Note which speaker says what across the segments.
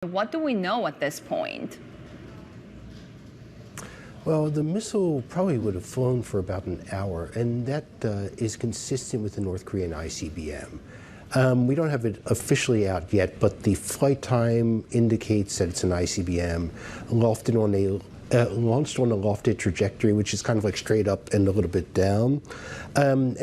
Speaker 1: What do we know at this point?
Speaker 2: Well, the missile probably would have flown for about an hour, and that is consistent with the North Korean Icbm. We don't have it officially out yet, but the flight time indicates that it's an Icbm launched on a lofted trajectory, which is kind of like straight up and a little bit down. And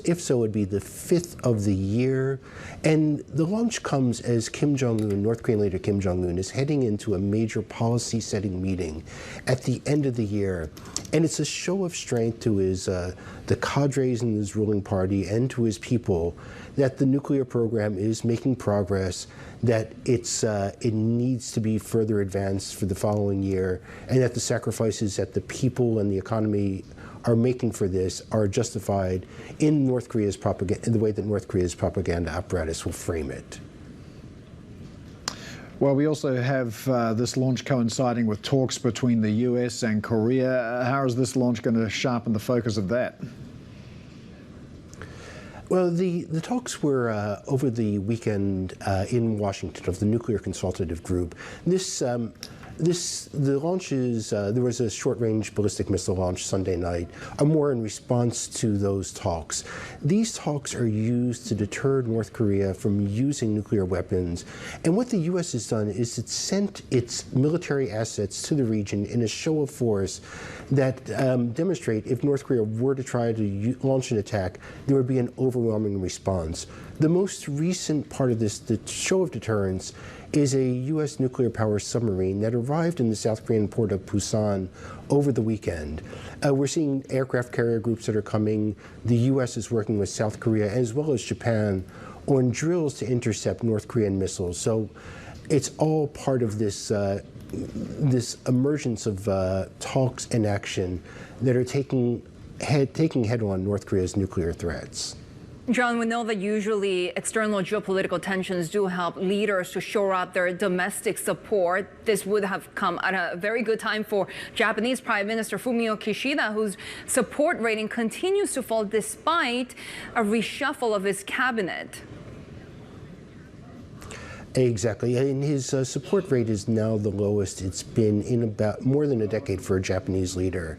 Speaker 2: if so, it would be the 5th of the year. And the launch comes as Kim Jong-un, North Korean leader Kim Jong-un, is heading into a major policy-setting meeting at the end of the year. And it's a show of strength to his the cadres in his ruling party and to his people that the nuclear program is making progress, that it needs to be further advanced for the following year, and that the sacrifices that the people and the economy are making for this are justified in North Korea's propaganda, in the way that North Korea's propaganda apparatus will frame it.
Speaker 3: Well, we also have this launch coinciding with talks between the US and Korea. How is this launch going to sharpen the focus of that?
Speaker 2: Well, the talks were over the weekend in Washington of the Nuclear Consultative Group. The launches, there was a short-range ballistic missile launch Sunday night, are more in response to those talks. These talks are used to deter North Korea from using nuclear weapons. And what the U.S. has done is it sent its military assets to the region in a show of force that demonstrate if North Korea were to try to launch an attack, there would be an overwhelming response. The most recent part of this, the show of deterrence, is a U.S. nuclear power submarine that arrived in the South Korean port of Busan over the weekend. We're seeing aircraft carrier groups that are coming. The U.S. is working with South Korea as well as Japan on drills to intercept North Korean missiles. So it's all part of this this emergence of talks and action that are taking head-on North Korea's nuclear threats.
Speaker 1: John, we know that usually external geopolitical tensions do help leaders to shore up their domestic support. This would have come at a very good time for Japanese Prime Minister Fumio Kishida, whose support rating continues to fall despite a reshuffle of his cabinet.
Speaker 2: Exactly, and his support rate is now the lowest it's been in about more than a decade for a Japanese leader.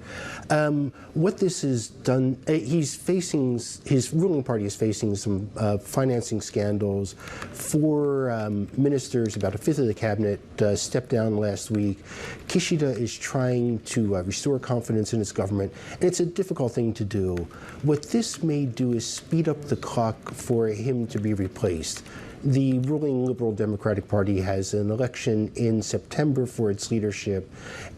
Speaker 2: What this has done, his ruling party is facing some financing scandals. 4 ministers, about a 5th of the cabinet, stepped down last week. Kishida is trying to restore confidence in his government, and it's a difficult thing to do. What this may do is speed up the clock for him to be replaced. The ruling Liberal Democratic Party has an election in September for its leadership,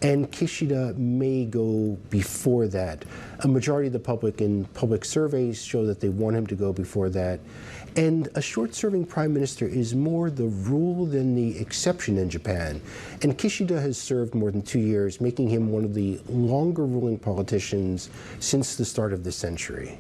Speaker 2: and Kishida may go before that. A majority of the public in public surveys show that they want him to go before that. And a short-serving prime minister is more the rule than the exception in Japan. And Kishida has served more than 2 years, making him one of the longer ruling politicians since the start of the century.